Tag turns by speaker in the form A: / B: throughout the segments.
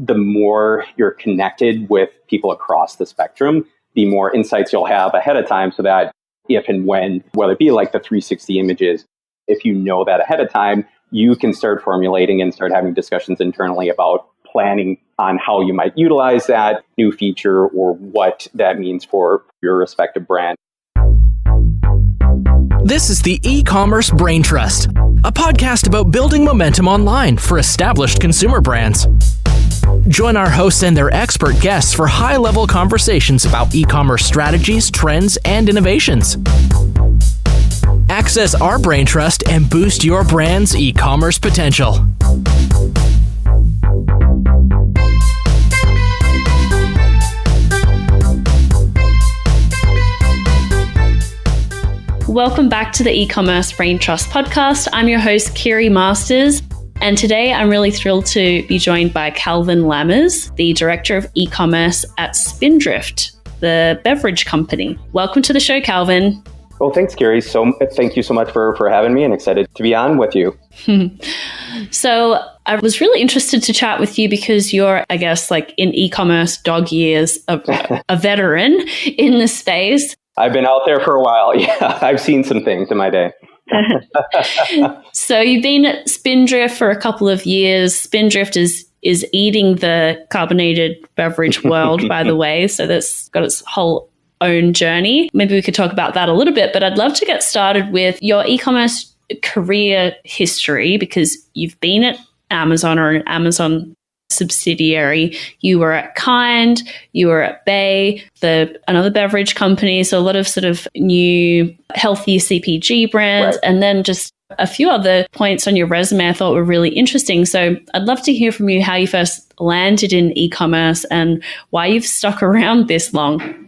A: the more you're connected with people across the spectrum, the more insights you'll have ahead of time, so that if and when, whether it be like the 360 images, if you know that ahead of time, you can start formulating and start having discussions internally about planning on how you might utilize that new feature or what that means for your respective brand.
B: This is the E-commerce Braintrust, a podcast about building momentum online for established consumer brands. Join our hosts and their expert guests for high-level conversations about e-commerce strategies, trends, and innovations. Access our Braintrust and boost your brand's e-commerce potential.
C: Welcome back to the Ecommerce Braintrust podcast. I'm your host, Kiri Masters, and today I'm really thrilled to be joined by Calvin Lammers, the Director of E-commerce at Spindrift, the beverage company. Welcome to the show, Calvin.
A: Well, thanks, Kiri. Thank you so much for having me, and excited to be on with you.
C: So I was really interested to chat with you because you're, I guess, like in e-commerce dog years, a veteran in the space.
A: I've been out there for a while. Yeah, I've seen some things in my day.
C: So you've been at Spindrift for a couple of years. Spindrift is eating the carbonated beverage world, by the way. So that's got its whole own journey. Maybe we could talk about that a little bit, but I'd love to get started with your e-commerce career history, because you've been at Amazon or an Amazon subsidiary. You were at Kind, you were at Bay, another beverage company. So a lot of sort of new healthy CPG brands, right. And then just a few other points on your resume I thought were really interesting. So I'd love to hear from you how you first landed in e-commerce and why you've stuck around this long.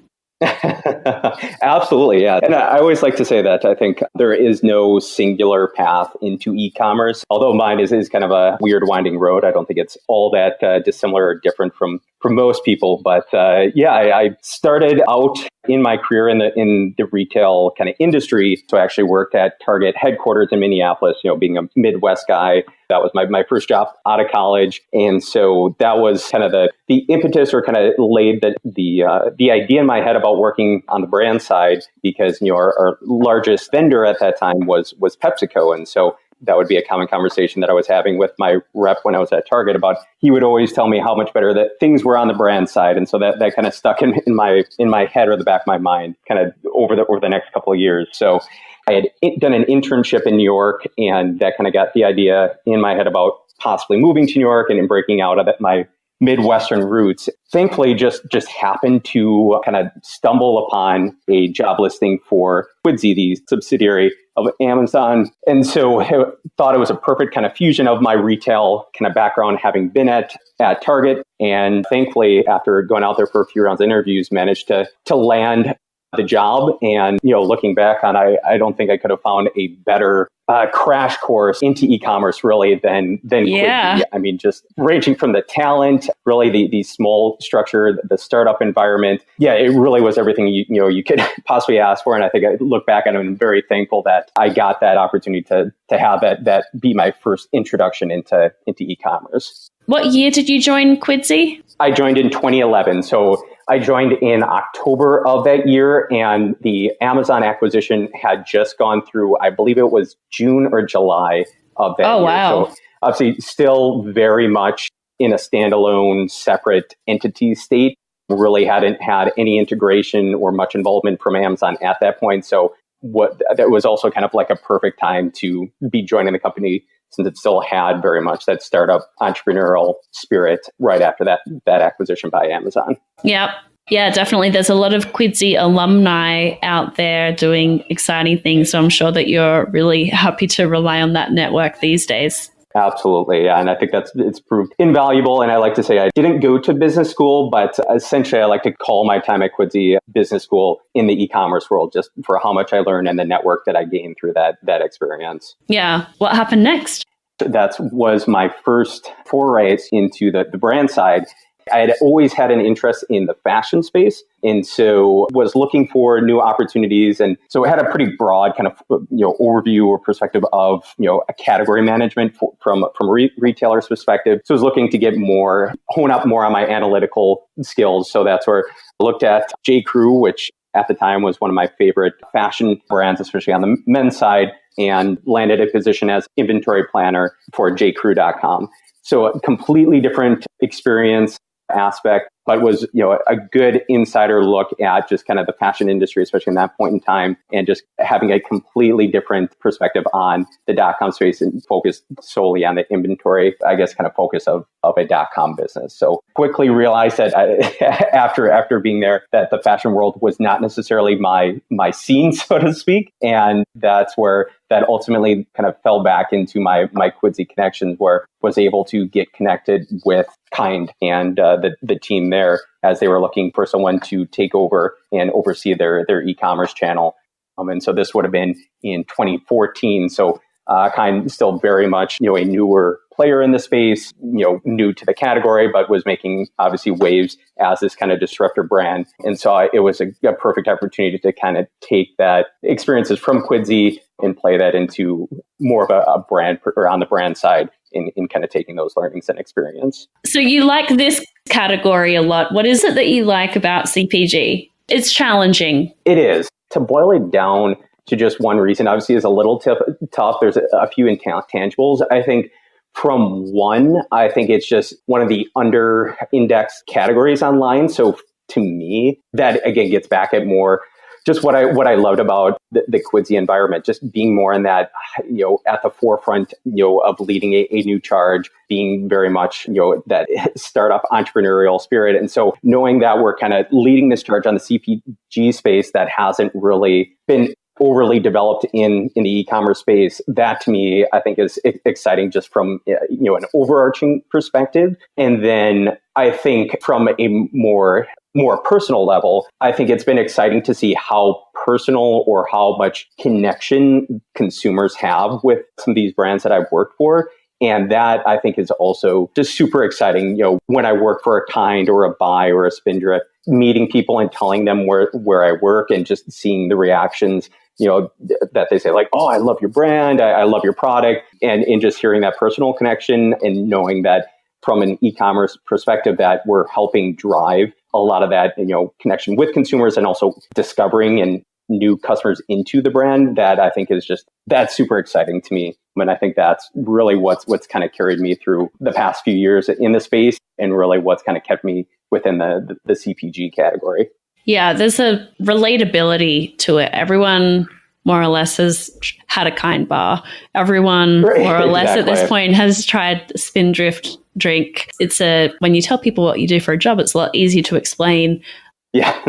A: Absolutely, yeah. And I always like to say that I think there is no singular path into e-commerce, although mine is kind of a weird winding road. I don't think it's all that dissimilar or different from most people. But I started out in my career in the retail kind of industry. So I actually worked at Target headquarters in Minneapolis, being a Midwest guy. That was my first job out of college. And so that was kind of the impetus, or kind of laid the idea in my head about working on the brand side, because, our largest vendor at that time was PepsiCo. And so that would be a common conversation that I was having with my rep when I was at Target about. He would always tell me how much better that things were on the brand side, and so that kind of stuck in my head or the back of my mind, kind of over the next couple of years. So I had done an internship in New York, and that kind of got the idea in my head about possibly moving to New York and breaking out of my Midwestern roots. Thankfully, just happened to kind of stumble upon a job listing for Quidsi, the subsidiary of Amazon. And so I thought it was a perfect kind of fusion of my retail kind of background, having been at Target. And thankfully, after going out there for a few rounds of interviews, managed to land the job. And, looking back on, I don't think I could have found a better crash course into e-commerce really than
C: yeah.
A: Quidsi. I mean, just ranging from the talent, really the small structure, the startup environment. Yeah, it really was everything you could possibly ask for. And I think I look back and I'm very thankful that I got that opportunity to have that be my first introduction into e-commerce.
C: What year did you join Quidsi? I
A: joined in 2011. So I joined in October of that year, and the Amazon acquisition had just gone through, I believe it was June or July of that year.
C: Wow.
A: So obviously still very much in a standalone, separate entity state. Really hadn't had any integration or much involvement from Amazon at that point. So that was also kind of like a perfect time to be joining the company, since it still had very much that startup entrepreneurial spirit right after that acquisition by Amazon.
C: Yep. Yeah, definitely. There's a lot of Quidsi alumni out there doing exciting things. So I'm sure that you're really happy to rely on that network these days.
A: Absolutely. Yeah. And I think it's proved invaluable. And I like to say I didn't go to business school, but essentially I like to call my time at Quidsi business school in the e-commerce world, just for how much I learned and the network that I gained through that experience.
C: Yeah. What happened next?
A: That was my first foray into the brand side. I had always had an interest in the fashion space, and so was looking for new opportunities. And so I had a pretty broad kind of overview or perspective of a category management from a retailer's perspective. So I was looking to hone up more on my analytical skills. So that's where I looked at J. Crew, which at the time was one of my favorite fashion brands, especially on the men's side, and landed a position as inventory planner for jcrew.com. So a completely different experience aspect, but was, a good insider look at just kind of the fashion industry, especially in that point in time, and just having a completely different perspective on the .com space and focus solely on the inventory, I guess, kind of focus of a .com business. So quickly realized that after being there, that the fashion world was not necessarily my scene, so to speak. And that's where that ultimately kind of fell back into my Quidsy connections, where was able to get connected with Kind and the team there as they were looking for someone to take over and oversee their e-commerce channel. And so this would have been in 2014. So Kind still very much, a newer player in the space, new to the category, but was making obviously waves as this kind of disruptor brand. And so it was a perfect opportunity to kind of take that experiences from Quidsy and play that into more of a brand or on the brand side in kind of taking those learnings and experience.
C: So you like this category a lot. What is it that you like about CPG? It's challenging.
A: It is. To boil it down to just one reason, obviously, is a little tough. There's a few intangibles. I think from one, I think it's just one of the under-indexed categories online. So to me, that again gets back at more just what I loved about the Quidsy environment, just being more in that, at the forefront, of leading a new charge, being very much, that startup entrepreneurial spirit. And so knowing that we're kind of leading this charge on the CPG space that hasn't really been overly developed in the e-commerce space, that to me, I think is exciting just from, an overarching perspective. And then I think from a more personal level, I think it's been exciting to see how personal or how much connection consumers have with some of these brands that I've worked for. And that I think is also just super exciting. When I work for a Kind or a Buy or a Spindrift, meeting people and telling them where I work and just seeing the reactions, that they say like, oh, I love your brand. I love your product. And just hearing that personal connection and knowing that from an e-commerce perspective that we're helping drive a lot of that, connection with consumers and also discovering and new customers into the brand, that I think is that's super exciting to me. And I think that's really what's kind of carried me through the past few years in the space and really what's kind of kept me within the CPG category.
C: Yeah, there's a relatability to it. Everyone more or less has had a Kind bar. Everyone more or less at this point has tried a Spindrift drink. When you tell people what you do for a job, it's a lot easier to explain.
A: Yeah,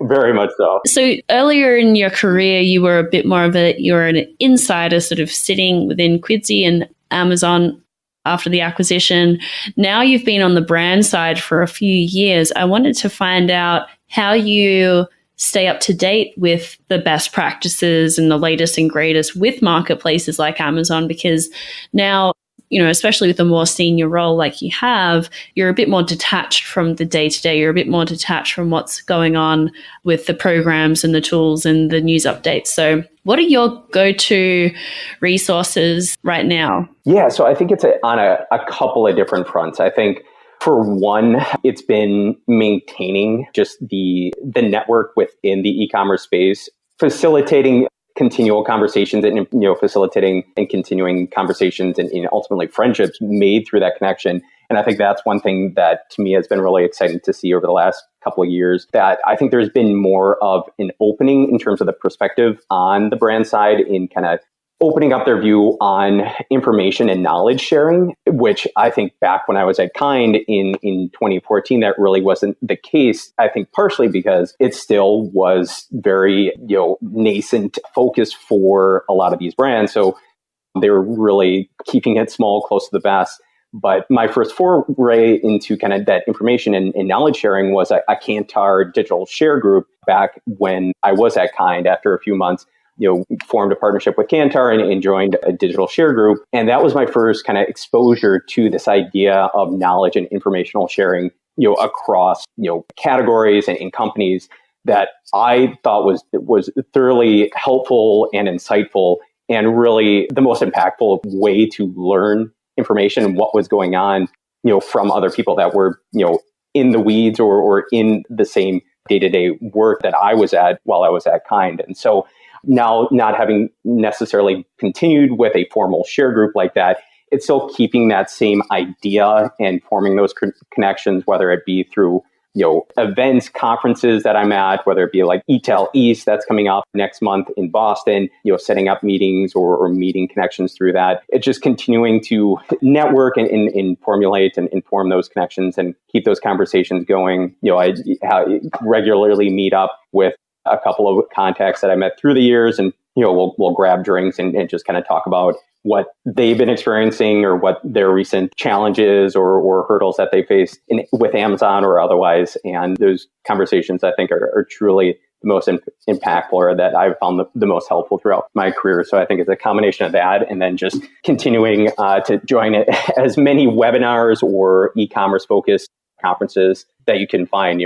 A: very much so.
C: So earlier in your career, you were a bit more of you're an insider sort of sitting within Quidsy and Amazon after the acquisition. Now you've been on the brand side for a few years. I wanted to find out how you stay up to date with the best practices and the latest and greatest with marketplaces like Amazon, because now, especially with a more senior role like you have, you're a bit more detached from the day-to-day. You're a bit more detached from what's going on with the programs and the tools and the news updates. So what are your go-to resources right now? Yeah,
A: so I think it's on a couple of different fronts. I think for one, it's been maintaining just the network within the e-commerce space, facilitating continual conversations and facilitating and continuing conversations and ultimately friendships made through that connection. And I think that's one thing that to me has been really exciting to see over the last couple of years, that I think there's been more of an opening in terms of the perspective on the brand side in kind of opening up their view on information and knowledge sharing, which I think back when I was at Kind in 2014, that really wasn't the case. I think partially because it still was very, nascent focus for a lot of these brands. So they were really keeping it small, close to the vest. But my first foray into kind of that information and knowledge sharing was a Kantar digital share group back when I was at Kind after a few months. formed a partnership with Kantar and joined a digital share group. And that was my first kind of exposure to this idea of knowledge and informational sharing, across, categories and in companies that I thought was thoroughly helpful and insightful, and really the most impactful way to learn information and what was going on, from other people that were, in the weeds or in the same day-to-day work that I was at while I was at Kind. And so now, not having necessarily continued with a formal share group like that, it's still keeping that same idea and forming those connections, whether it be through events, conferences that I'm at, whether it be like eTail East that's coming up next month in Boston, setting up meetings or meeting connections through that. It's just continuing to network and formulate and inform those connections and keep those conversations going. I regularly meet up with a couple of contacts that I met through the years, and we'll grab drinks and just kind of talk about what they've been experiencing or what their recent challenges or hurdles that they faced with Amazon or otherwise. And those conversations, I think, are truly the most impactful, or that I've found the most helpful throughout my career. So I think it's a combination of that, and then just continuing to join as many webinars or e-commerce focused conferences that you can find.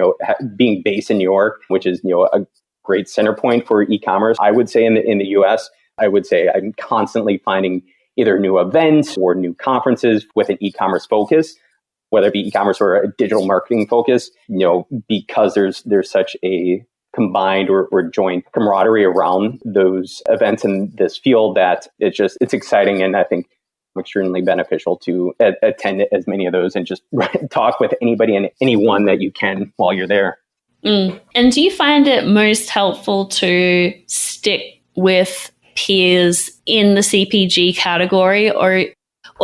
A: Being based in New York, which is a great center point for e-commerce, I would say in the US. I would say I'm constantly finding either new events or new conferences with an e-commerce focus, whether it be e-commerce or a digital marketing focus, because there's such a combined or joint camaraderie around those events in this field that it's exciting. And I think extremely beneficial to attend as many of those and just talk with anybody and anyone that you can while you're there.
C: And do you find it most helpful to stick with peers in the CPG category, or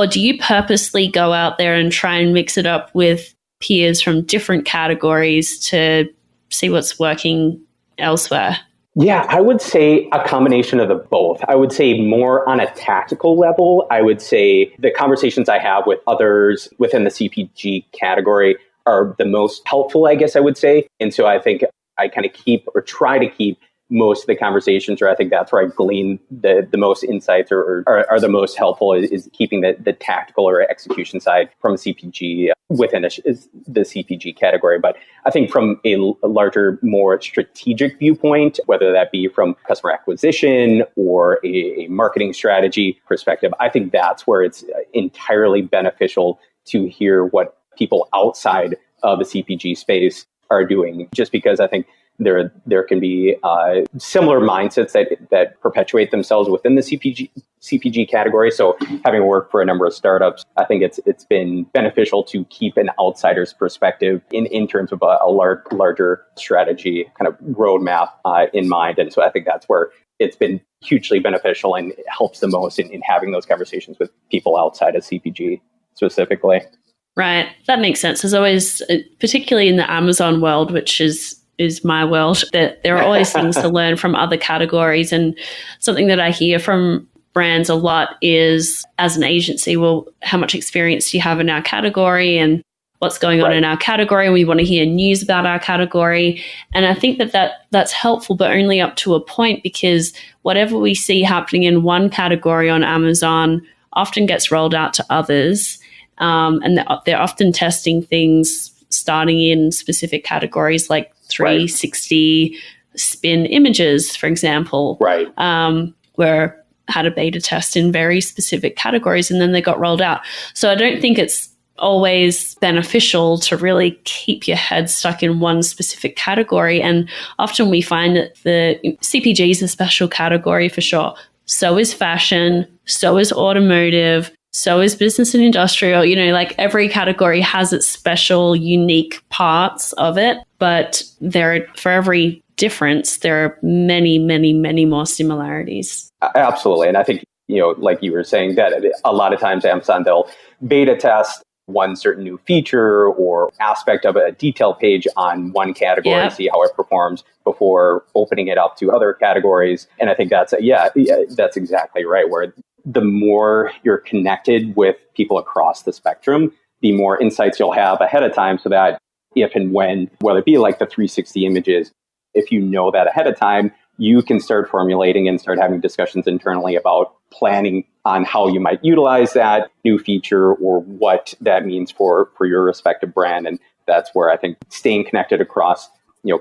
C: do you purposely go out there and try and mix it up with peers from different categories to see what's working elsewhere?
A: Yeah, I would say a combination of the both. I would say more on a tactical level. I would say the conversations I have with others within the CPG category are the most helpful, I guess I would say. And so I think I kind of keep or try to keep most of the conversations, or I think that's where I glean the most insights or are the most helpful, is keeping the tactical or execution side from CPG within the CPG category. But I think from a larger, more strategic viewpoint, whether that be from customer acquisition or a marketing strategy perspective, I think that's where it's entirely beneficial to hear what people outside of the CPG space are doing, just because I think there can be similar mindsets that perpetuate themselves within the CPG category. So having worked for a number of startups, I think it's been beneficial to keep an outsider's perspective in terms of a larger strategy kind of roadmap in mind. And so I think that's where it's been hugely beneficial and it helps the most in having those conversations with people outside of CPG specifically.
C: Right. That makes sense. There's always, particularly in the Amazon world, which is my world, that there are always things to learn from other categories. And something that I hear from brands a lot is, as an agency, well, how much experience do you have in our category and what's going on in our category? We want to hear news about our category. And I think that's helpful, but only up to a point, because whatever we see happening in one category on Amazon often gets rolled out to others. And they're often testing things starting in specific categories like 360 spin images, for example, where had a beta test in very specific categories and then they got rolled out. So I don't think it's always beneficial to really keep your head stuck in one specific category. And often we find that the CPG is a special category for sure. So is fashion, so is automotive, so is business and industrial. Like every category has its special, unique parts of it, but for every difference, there are many, many, many more similarities.
A: Absolutely. And I think, like you were saying, that a lot of times Amazon, they'll beta test one certain new feature or aspect of a detail page on one category, see how it performs before opening it up to other categories. And I think that's exactly right, where the more you're connected with people across the spectrum, the more insights you'll have ahead of time, so that if and when, whether it be like the 360 images, if you know that ahead of time, you can start formulating and start having discussions internally about planning on how you might utilize that new feature or what that means for your respective brand. And that's where I think staying connected across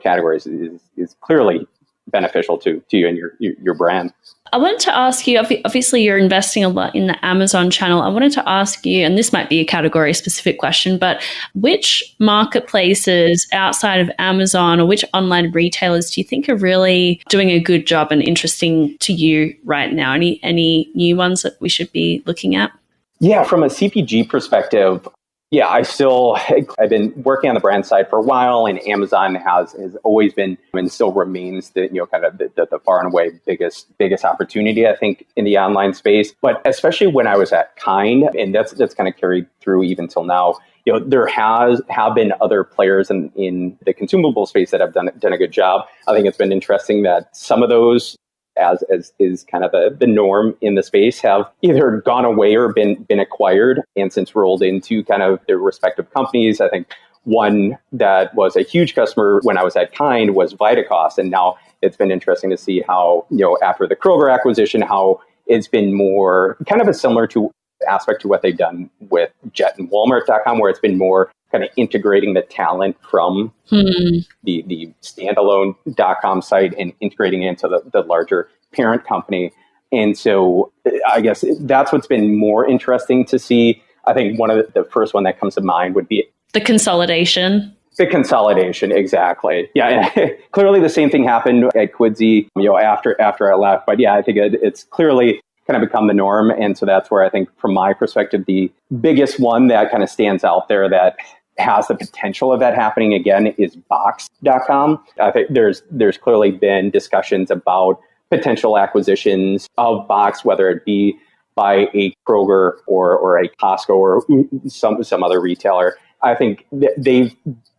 A: categories is clearly beneficial to you and your brand.
C: I wanted to ask you, obviously you're investing a lot in the Amazon channel. I wanted to ask you, and this might be a category specific question, but which marketplaces outside of Amazon or which online retailers do you think are really doing a good job and interesting to you right now? Any new ones that we should be looking at?
A: Yeah, from a CPG perspective, yeah, I've been working on the brand side for a while, and Amazon has always been and still remains the kind of the far and away biggest opportunity, I think, in the online space. But especially when I was at Kind, and that's kind of carried through even till now. There have been other players in the consumable space that have done a good job. I think it's been interesting that some of those, as is kind of the norm in the space, have either gone away or been acquired and since rolled into kind of their respective companies. I think one that was a huge customer when I was at Kind was Vitacost, and now it's been interesting to see how, after the Kroger acquisition, how it's been more kind of a similar to aspect to what they've done with Jet and Walmart.com, where it's been more kind of integrating the talent from the standalone .com site and integrating it into the larger parent company. And so I guess that's what's been more interesting to see. I think one of the first one that comes to mind would be
C: the consolidation.
A: The consolidation, exactly. Yeah, and clearly the same thing happened at Quidsi, after I left. But yeah, I think it's clearly kind of become the norm. And so that's where I think, from my perspective, the biggest one that kind of stands out there that has the potential of that happening again is Box.com. I think there's clearly been discussions about potential acquisitions of Box, whether it be by a Kroger or a Costco or some other retailer. I think they've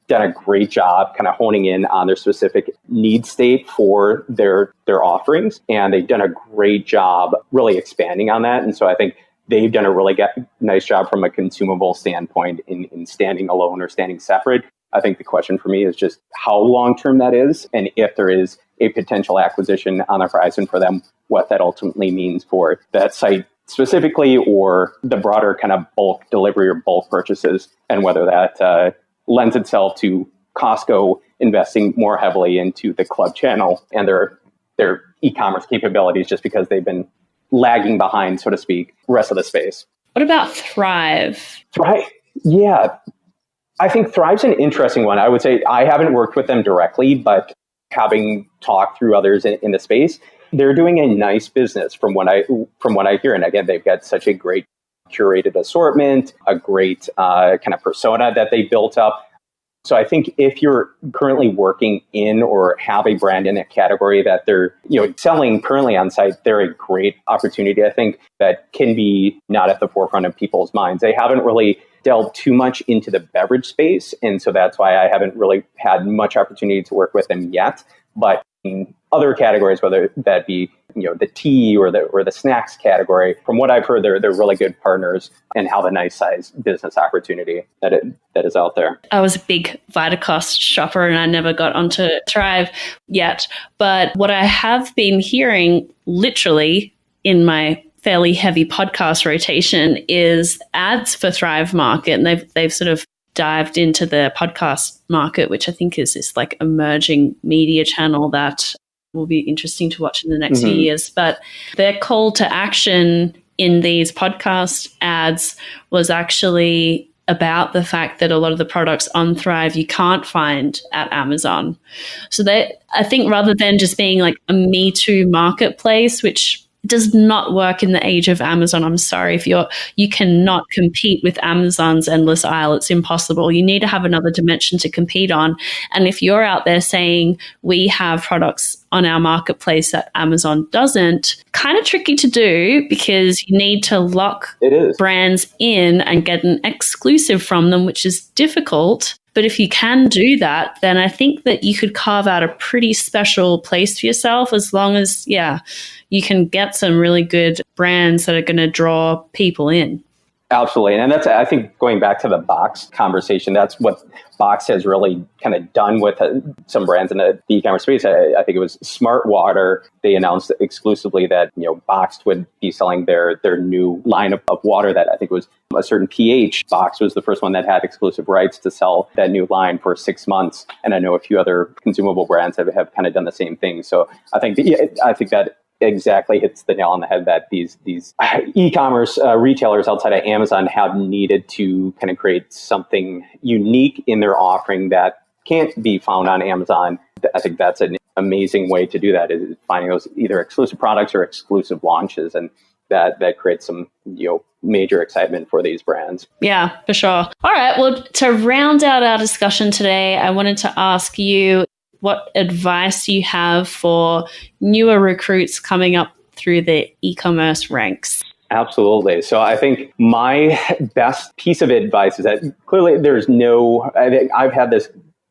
A: done a great job kind of honing in on their specific need state for their offerings, and they've done a great job really expanding on that. And so I think they've done a really nice job from a consumable standpoint in standing alone or standing separate. I think the question for me is just how long-term that is, and if there is a potential acquisition on the horizon for them, what that ultimately means for that site specifically, or the broader kind of bulk delivery or bulk purchases, and whether that lends itself to Costco investing more heavily into the club channel and their e-commerce capabilities, just because they've been lagging behind, so to speak, the rest of the space.
C: What about Thrive?
A: Thrive, yeah. I think Thrive's an interesting one. I would say I haven't worked with them directly, but having talked through others in the space, they're doing a nice business from what I hear. And again, they've got such a great curated assortment, a great kind of persona that they built up. So I think if you're currently working in or have a brand in a category that they're selling currently on site, they're a great opportunity, I think, that can be not at the forefront of people's minds. They haven't really delved too much into the beverage space, and so that's why I haven't really had much opportunity to work with them yet. But in other categories, whether that be the tea or the snacks category, from what I've heard, they're really good partners and have a nice size business opportunity that is out there.
C: I was a big Vitacost shopper and I never got onto Thrive yet. But what I have been hearing literally in my fairly heavy podcast rotation is ads for Thrive Market. And they've sort of dived into the podcast market, which I think is this like emerging media channel that will be interesting to watch in the next few years. But their call to action in these podcast ads was actually about the fact that a lot of the products on Thrive you can't find at Amazon. So I think rather than just being like a Me Too marketplace, which does not work in the age of Amazon. I'm sorry, if you cannot compete with Amazon's endless aisle. It's impossible. You need to have another dimension to compete on. And if you're out there saying we have products on our marketplace that Amazon doesn't, kind of tricky to do because you need to lock brands in and get an exclusive from them, which is difficult. But if you can do that, then I think that you could carve out a pretty special place for yourself, as long as, you can get some really good brands that are going to draw people in.
A: Absolutely. And that's, I think, going back to the box conversation, that's what Box has really kind of done with some brands in the e-commerce space. I think it was Smart Water. They announced exclusively that, Boxed would be selling their new line of water that I think was a certain pH. Box was the first one that had exclusive rights to sell that new line for 6 months. And I know a few other consumable brands have kind of done the same thing. So I think that exactly hits the nail on the head that these e-commerce retailers outside of Amazon have needed to kind of create something unique in their offering that can't be found on Amazon. I think that's an amazing way to do that, is finding those either exclusive products or exclusive launches, and that creates some major excitement for these brands.
C: Yeah, for sure. All right, well, to round out our discussion today, I wanted to ask you, what advice do you have for newer recruits coming up through the e-commerce ranks?
A: Absolutely. So I think my best piece of advice is that clearly I've had this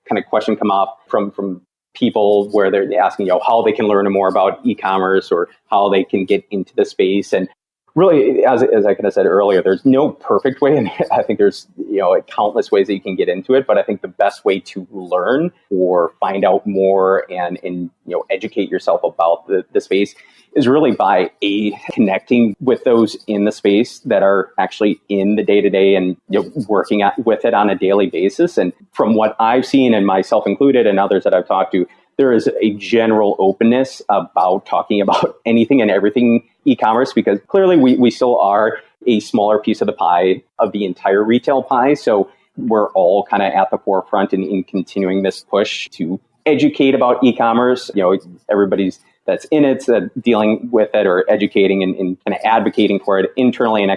A: kind of question come up from people where they're asking, how they can learn more about e-commerce or how they can get into the space. And really, as I kind of said earlier, there's no perfect way. And I think there's, countless ways that you can get into it. But I think the best way to learn or find out more and educate yourself about the space is really by connecting with those in the space that are actually in the day-to-day and working with it on a daily basis. And from what I've seen, and myself included and others that I've talked to, there is a general openness about talking about anything and everything e-commerce, because clearly we still are a smaller piece of the pie of the entire retail pie. So we're all kind of at the forefront in continuing this push to educate about e-commerce. Everybody's that's in it, dealing with it or educating and kind of advocating for it internally and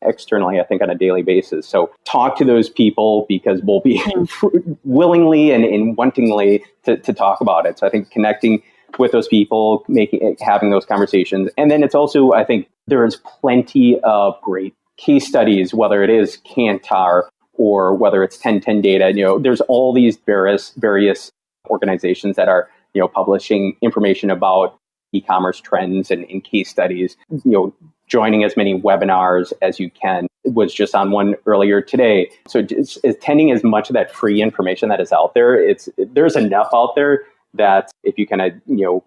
A: externally, I think, on a daily basis. So talk to those people, because we'll be willingly and wantingly to talk about it. So I think connecting with those people, having those conversations. And then it's also, I think there is plenty of great case studies, whether it is Kantar or whether it's 1010 data. There's all these various organizations that are publishing information about e-commerce trends and case studies, joining as many webinars as you can. It was just on one earlier today. So just attending as much of that free information that is out there. There's enough out there that if you kind of,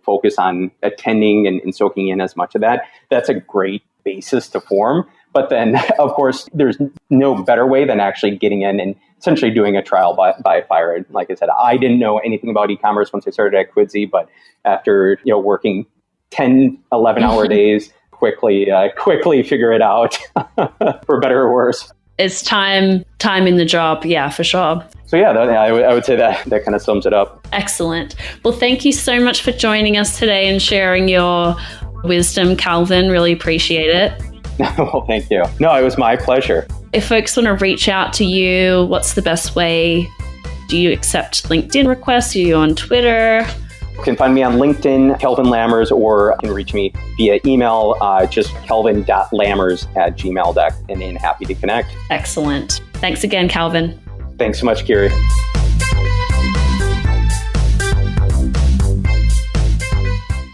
A: focus on attending and soaking in as much of that, that's a great basis to form. But then, of course, there's no better way than actually getting in and essentially doing a trial by fire. And like I said, I didn't know anything about e-commerce once I started at Quidsy, but after working 10, 11-hour days, quickly figure it out, for better or worse.
C: It's time in the job. Yeah, for sure.
A: So yeah, I would say that kind of sums it up.
C: Excellent. Well, thank you so much for joining us today and sharing your wisdom, Calvin. Really appreciate it.
A: Well, thank you. No, it was my pleasure.
C: If folks want to reach out to you, what's the best way? Do you accept LinkedIn requests? Are you on Twitter?
A: You can find me on LinkedIn, Kelvin Lammers, or you can reach me via email, just kelvin.lammers@gmail.com, and happy to connect.
C: Excellent. Thanks again, Calvin.
A: Thanks so much, Kiri.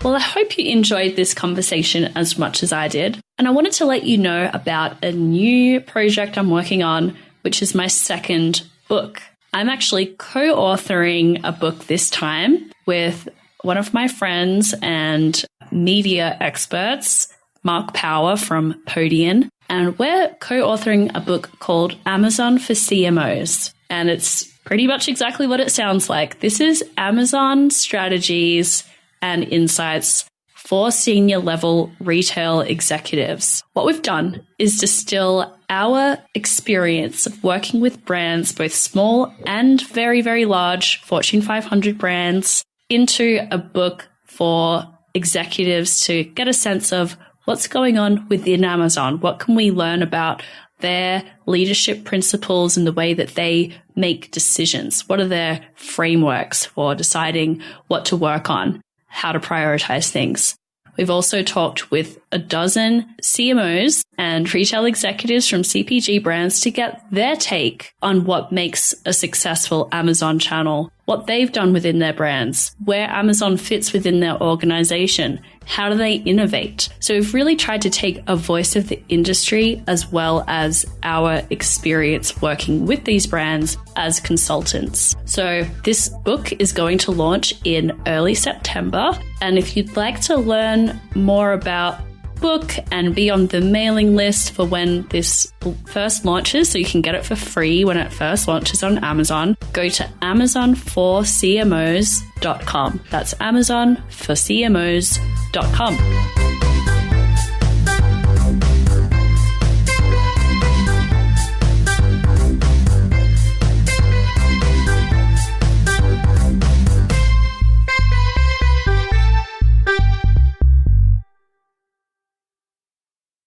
C: Well, I hope you enjoyed this conversation as much as I did. And I wanted to let you know about a new project I'm working on, which is my second book. I'm actually co-authoring a book this time with one of my friends and media experts, Mark Power from Podium. And we're co-authoring a book called Amazon for CMOs. And it's pretty much exactly what it sounds like. This is Amazon strategies and insights for senior level retail executives. What we've done is distill our experience of working with brands, both small and very, very large Fortune 500 brands, into a book for executives to get a sense of what's going on within Amazon. What can we learn about their leadership principles and the way that they make decisions? What are their frameworks for deciding what to work on? How to prioritize things. We've also talked with a dozen CMOs and retail executives from CPG brands to get their take on what makes a successful Amazon channel what they've done within their brands, where Amazon fits within their organization, how do they innovate? So we've really tried to take a voice of the industry as well as our experience working with these brands as consultants. So this book is going to launch in early September. And if you'd like to learn more about book and be on the mailing list for when this first launches, so you can get it for free when it first launches on Amazon, go to amazonforcmos.com. That's amazonforcmos.com.